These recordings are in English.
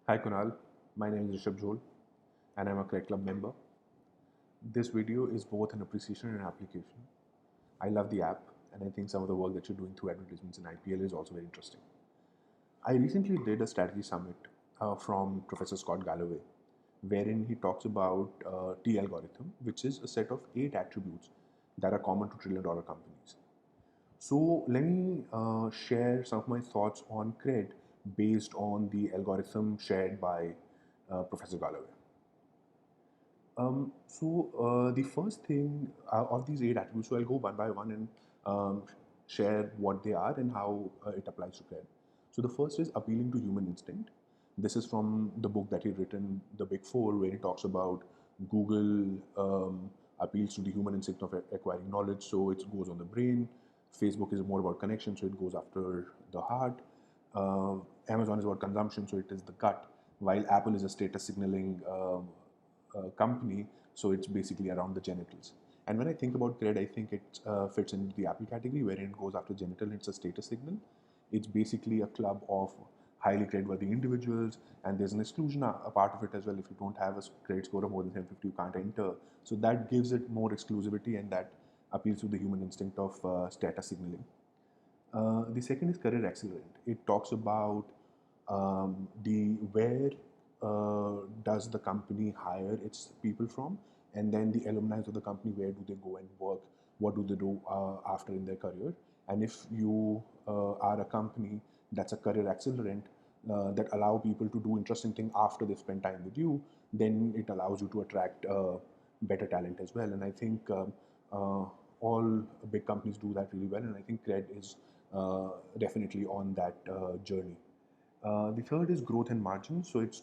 Hi Kunal, my name is Rishabh Jhol and I'm a Credit Club member. This video is both an appreciation and an application. I love the app and I think some of the work that you're doing through advertisements in IPL is also very interesting. I recently did a strategy summit from Professor Scott Galloway wherein he talks about T algorithm, which is a set of 8 attributes that are common to trillion-dollar companies. So let me share some of my thoughts on CRED based on the algorithm shared by Professor Galloway. The first thing of these 8 attributes, so I'll go one by one and share what they are and how it applies to CRED. So the first is appealing to human instinct. This is from the book that he'd written, The Big Four, where he talks about Google appeals to the human instinct of acquiring knowledge, so it goes on the brain. Facebook is more about connection, so it goes after the heart. Uh, Amazon is about consumption, so it is the gut, while Apple is a status signaling company, so it's basically around the genitals. And when I think about CRED, I think it fits into the Apple category, wherein it goes after genital, it's a status signal. It's basically a club of highly creditworthy individuals, and there's an exclusion a part of it as well. If you don't have a credit score of more than 750, you can't enter. So that gives it more exclusivity, and that appeals to the human instinct of status signaling. The second is career accelerant. It talks about the where does the company hire its people from, and then the alumni of the company, where do they go and work, what do they do after in their career. And if you are a company that's a career accelerant that allow people to do interesting things after they spend time with you, then it allows you to attract better talent as well. And I think uh, all big companies do that really well, and I think CRED is definitely on that journey. The third is growth and margin. So it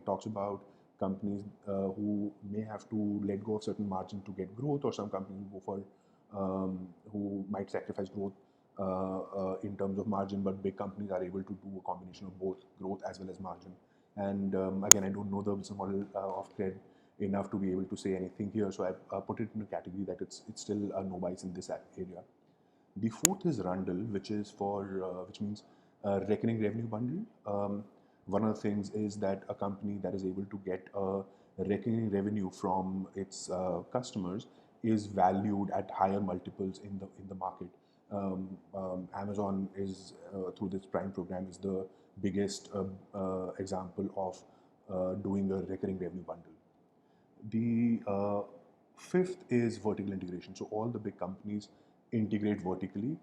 talks about companies who may have to let go of certain margin to get growth, or some companies go for who might sacrifice growth in terms of margin, but big companies are able to do a combination of both growth as well as margin. And again, I don't know the business model of CRED enough to be able to say anything here, so I put it in a category that it's still a no bias in this area. The fourth is Rundle, which means recurring revenue bundle. One of the things is that a company that is able to get a recurring revenue from its customers is valued at higher multiples in the market. Amazon is through this Prime program is the biggest example of doing a recurring revenue bundle. The fifth is vertical integration. So all the big companies integrate vertically.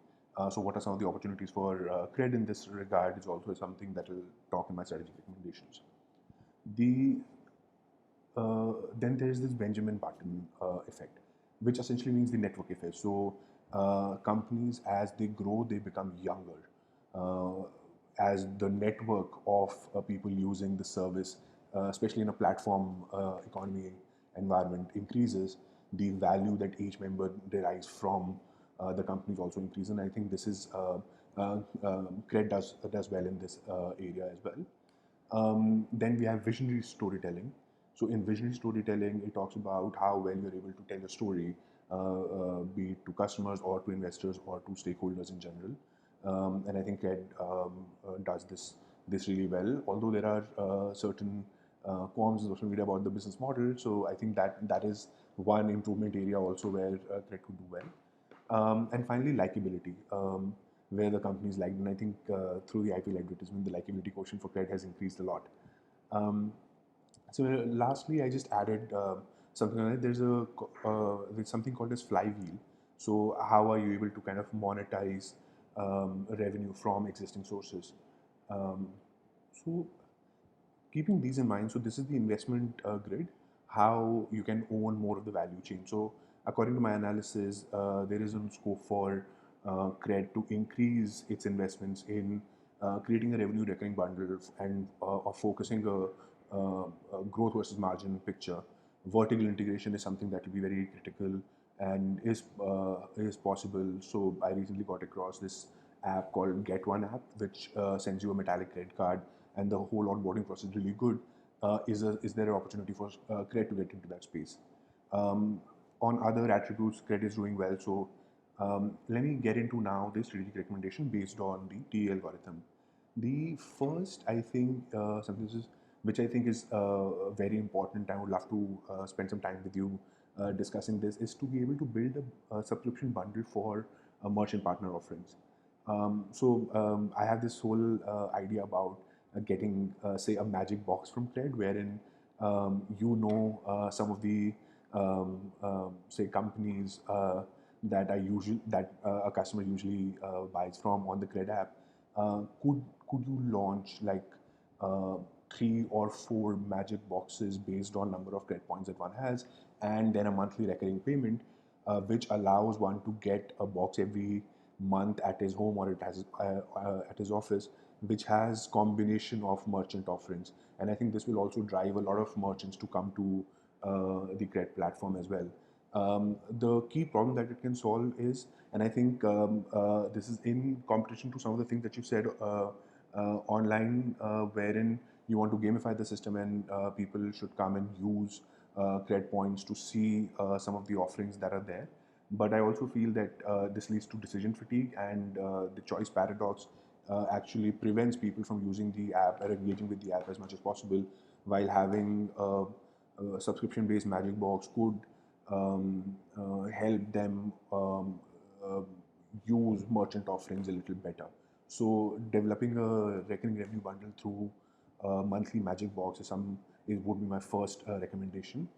So what are some of the opportunities for CRED in this regard is also something that will talk in my strategic recommendations. The Then there is this Benjamin Button effect, which essentially means the network effect. So companies, as they grow, they become younger. As the network of people using the service, especially in a platform economy environment, increases, the value that each member derives from the companies also increase. And I think this is CRED does well in this area as well. Then we have visionary storytelling. So in visionary storytelling, it talks about how well you're able to tell a story, be it to customers or to investors or to stakeholders in general. And I think CRED does this really well. Although there are certain qualms in social media about the business model, so I think that is one improvement area also where CRED could do well. And finally, likability, where the company is liked. And I think through the IPL advertisement, the likability quotient for CRED has increased a lot. Um, Lastly, I just added something on it. There's something called as flywheel. So how are you able to kind of monetize revenue from existing sources? Um, so keeping these in mind, so this is the investment grid, how you can own more of the value chain. So according to my analysis, there is a scope for CRED to increase its investments in creating a revenue recurring bundle and of focusing a growth versus margin picture. Vertical integration is something that will be very critical and is possible. So I recently got across this app called Get One app, which sends you a metallic credit card, and the whole onboarding process is really good. Is there an opportunity for CRED to get into that space? On other attributes, CRED is doing well. So let me get into now the strategic recommendation based on the T algorithm. The first, I think, something is which I think is very important. I would love to spend some time with you discussing this, is to be able to build a subscription bundle for merchant partner offerings. I have this whole idea about getting, say, a magic box from Cred, wherein some of the say companies that a customer usually buys from on the Cred app. Could you launch like uh, 3 or 4 magic boxes based on number of credit points that one has, and then a monthly recurring payment, which allows one to get a box every month at his home or at his office, which has combination of merchant offerings. And I think this will also drive a lot of merchants to come to the Cred platform as well. The key problem that it can solve is, and I think this is in competition to some of the things that you said online, wherein you want to gamify the system and people should come and use credit points to see some of the offerings that are there. But I also feel that this leads to decision fatigue, and the choice paradox actually prevents people from using the app or engaging with the app as much as possible, while having a subscription-based magic box could help them use merchant offerings a little better. So developing a recurring revenue bundle through a monthly magic box would be my first recommendation.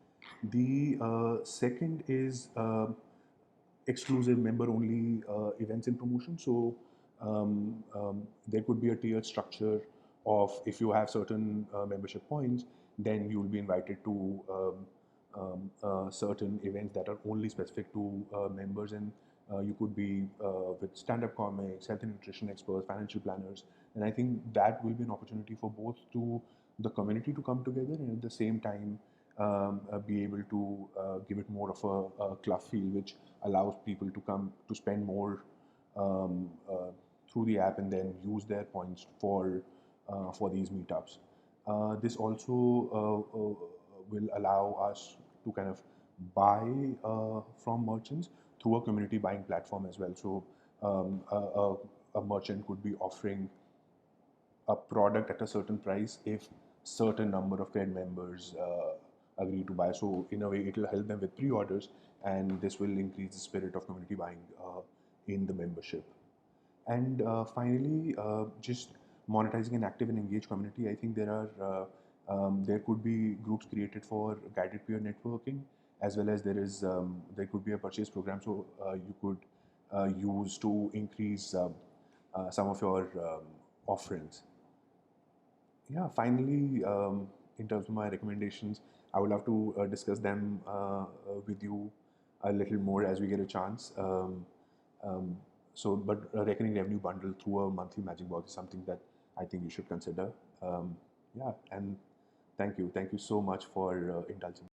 The second is exclusive member only events and promotion. So there could be a tiered structure of, if you have certain membership points, then you will be invited to certain events that are only specific to members, and you could be with stand-up comics, health and nutrition experts, financial planners. And I think that will be an opportunity for both to the community to come together, and at the same time be able to give it more of a club feel, which allows people to come to spend more um, uh, through the app and then use their points for these meetups. This also will allow us to kind of buy from merchants through a community buying platform as well. So a merchant could be offering a product at a certain price if certain number of Cred members agree to buy. So in a way, it will help them with pre-orders, and this will increase the spirit of community buying in the membership. And finally, just monetizing an active and engaged community. I think there could be groups created for guided peer networking, as well as there could be a purchase program. So you could use to increase some of your offerings. Yeah, finally, in terms of my recommendations, I would love to discuss them with you a little more as we get a chance. Um, but a recurring revenue bundle through a monthly magic box is something that I think you should consider. Yeah, and thank you so much for indulging.